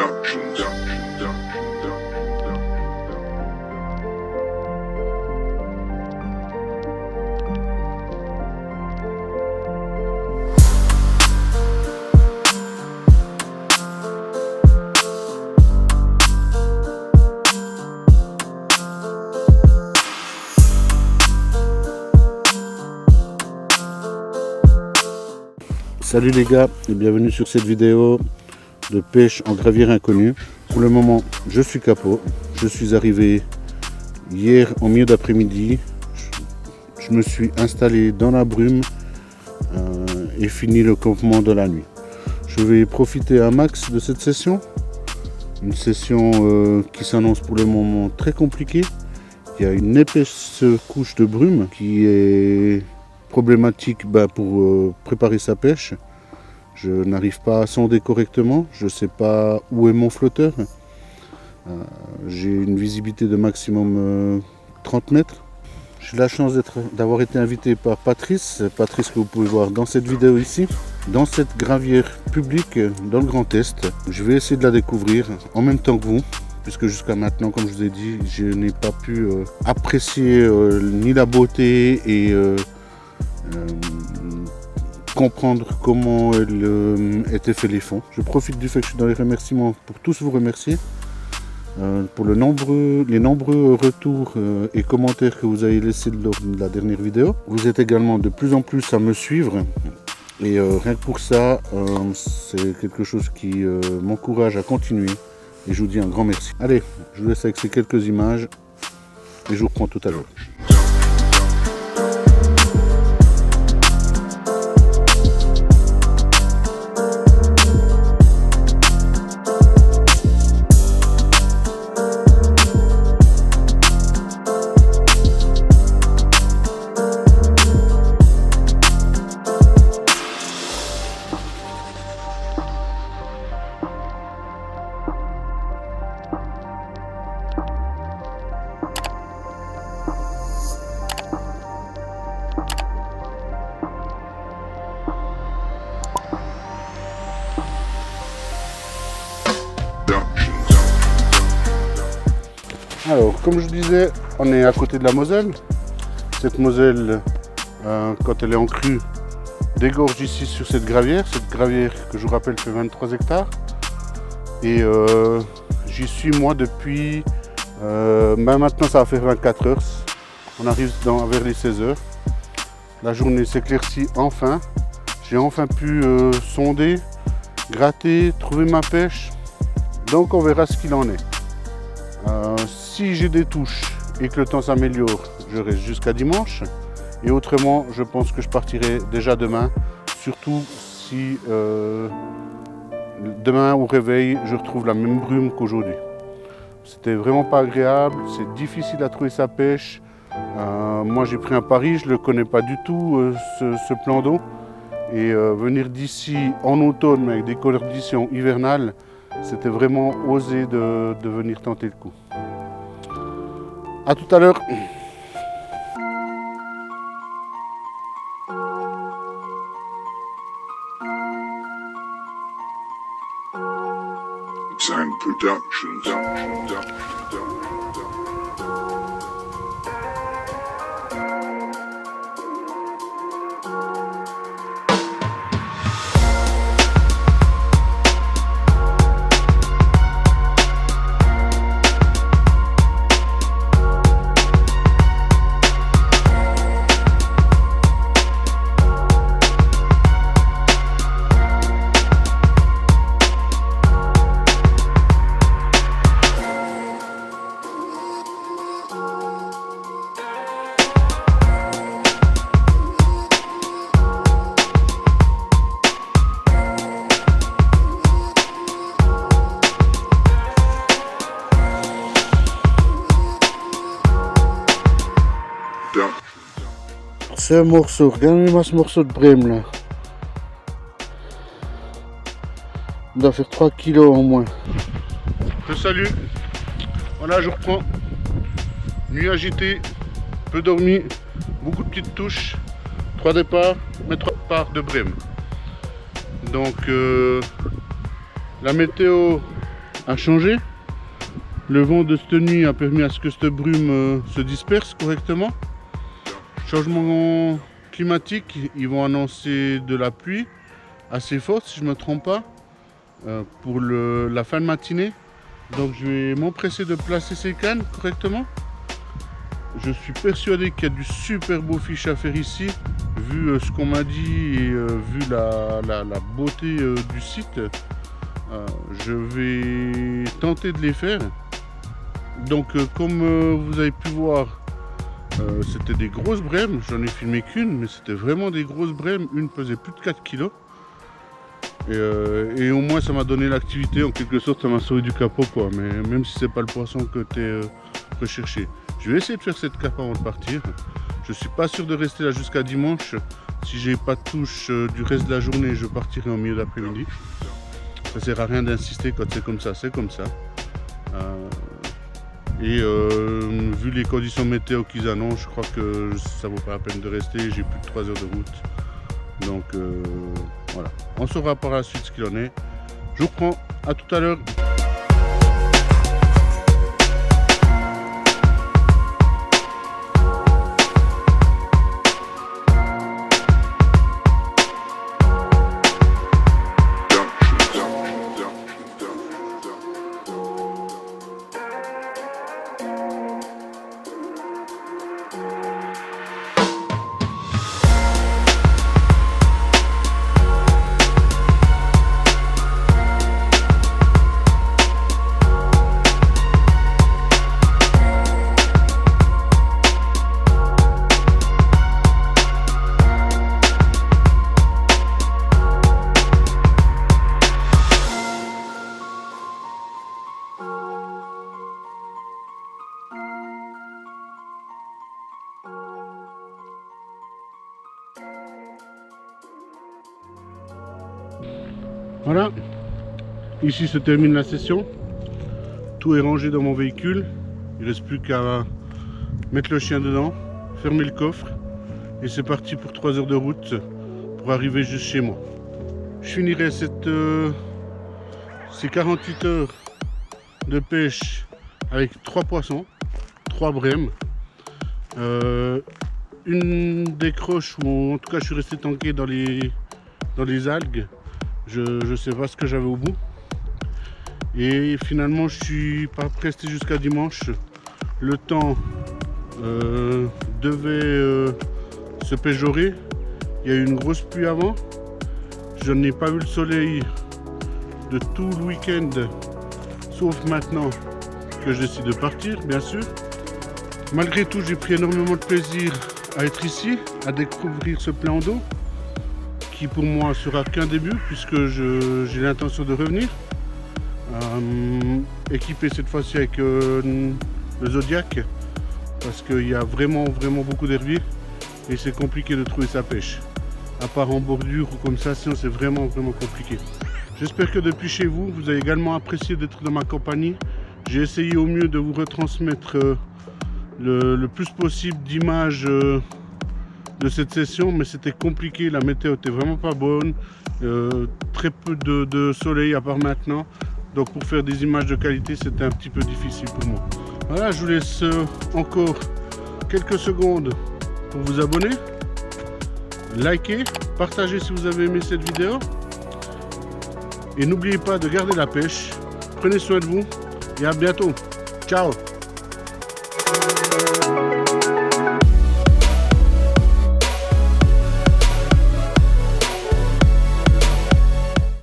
Productions. Salut les gars et bienvenue sur cette vidéo de pêche en gravière inconnue. Pour le moment je suis capot, je suis arrivé hier en milieu d'après-midi, je me suis installé dans la brume et fini le campement de la nuit. Je vais profiter un max de cette session, une session qui s'annonce pour le moment très compliquée. Il y a une épaisse couche de brume qui est problématique pour préparer sa pêche. Je n'arrive pas à sonder correctement, je ne sais pas où est mon flotteur. J'ai une visibilité de maximum 30 mètres. J'ai la chance d'avoir été invité par Patrice que vous pouvez voir dans cette vidéo ici, dans cette gravière publique dans le Grand Est. Je vais essayer de la découvrir en même temps que vous, puisque jusqu'à maintenant, comme je vous ai dit, je n'ai pas pu apprécier ni la beauté et comprendre comment elle était fait les fonds. Je profite du fait que je suis dans les remerciements pour tous vous remercier pour les nombreux retours et commentaires que vous avez laissés lors de la dernière vidéo. Vous êtes également de plus en plus à me suivre et rien que pour ça c'est quelque chose qui m'encourage à continuer et je vous dis un grand merci. Allez, je vous laisse avec ces quelques images et je vous reprends tout à l'heure. Alors, comme je disais, on est à côté de la Moselle. Cette Moselle, quand elle est en crue, dégorge ici sur cette gravière. Cette gravière que je vous rappelle fait 23 hectares. Et j'y suis moi depuis, maintenant ça va faire 24 heures. On arrive vers les 16 heures. La journée s'éclaircit enfin. J'ai enfin pu sonder, gratter, trouver ma pêche. Donc on verra ce qu'il en est. Si j'ai des touches et que le temps s'améliore, je reste jusqu'à dimanche. Et autrement, je pense que je partirai déjà demain. Surtout si demain au réveil, je retrouve la même brume qu'aujourd'hui. C'était vraiment pas agréable, c'est difficile à trouver sa pêche. Moi j'ai pris un pari, je ne le connais pas du tout, ce plan d'eau. Et venir d'ici en automne avec des conditions hivernales, c'était vraiment osé de venir tenter le coup. A tout à l'heure. Sound Productions. C'est un morceau, regardez-moi ce morceau de brème là. Il doit faire 3 kilos en moins. Je salue. Voilà, je reprends. Nuit agitée, peu dormi, beaucoup de petites touches, 3 départs, mais 3 départs de brème. Donc la météo a changé. Le vent de cette nuit a permis à ce que cette brume se disperse correctement. Changement climatique, ils vont annoncer de la pluie assez forte si je ne me trompe pas pour la fin de matinée. Donc je vais m'empresser de placer ces cannes correctement. Je suis persuadé qu'il y a du super beau fish à faire ici, vu ce qu'on m'a dit et vu la beauté du site. Je vais tenter de les faire. Donc comme vous avez pu voir, c'était des grosses brèmes. J'en ai filmé qu'une, mais c'était vraiment des grosses brèmes. Une pesait plus de 4 kg. Et au moins ça m'a donné l'activité, en quelque sorte ça m'a sauvé du capot quoi. Mais même si c'est pas le poisson que tu es recherché. Je vais essayer de faire cette cape avant de partir. Je suis pas sûr de rester là jusqu'à dimanche. Si j'ai pas de touche du reste de la journée, je partirai au milieu d'après-midi. Ça sert à rien d'insister quand c'est comme ça, c'est comme ça. Vu les conditions météo qu'ils annoncent, je crois que ça vaut pas la peine de rester. J'ai plus de 3 heures de route. Donc voilà. On saura par la suite ce qu'il en est. Je vous reprends. À tout à l'heure. Voilà, ici se termine la session. Tout est rangé dans mon véhicule. Il ne reste plus qu'à mettre le chien dedans, fermer le coffre et c'est parti pour 3 heures de route pour arriver juste chez moi. Je finirai ces 48 heures de pêche avec 3 poissons, 3 brèmes, une décroche où en tout cas je suis resté tanké dans les algues. Je ne sais pas ce que j'avais au bout. Et finalement, je suis pas resté jusqu'à dimanche. Le temps devait se péjorer. Il y a eu une grosse pluie avant. Je n'ai pas vu le soleil de tout le week-end, sauf maintenant que je décide de partir, bien sûr. Malgré tout, j'ai pris énormément de plaisir à être ici, à découvrir ce plan d'eau, qui pour moi sera qu'un début puisque j'ai l'intention de revenir équipé cette fois-ci avec le Zodiac parce qu'il y a vraiment beaucoup d'herbiers et c'est compliqué de trouver sa pêche à part en bordure ou comme ça, sinon c'est vraiment compliqué. J'espère que depuis chez vous, vous avez également apprécié d'être dans ma compagnie. J'ai essayé au mieux de vous retransmettre le plus possible d'images de cette session, mais c'était compliqué, la météo était vraiment pas bonne, très peu de soleil à part maintenant, donc pour faire des images de qualité c'était un petit peu difficile pour moi. Voilà, je vous laisse encore quelques secondes pour vous abonner, liker, partager si vous avez aimé cette vidéo et n'oubliez pas de garder la pêche. Prenez soin de vous et à bientôt. Ciao.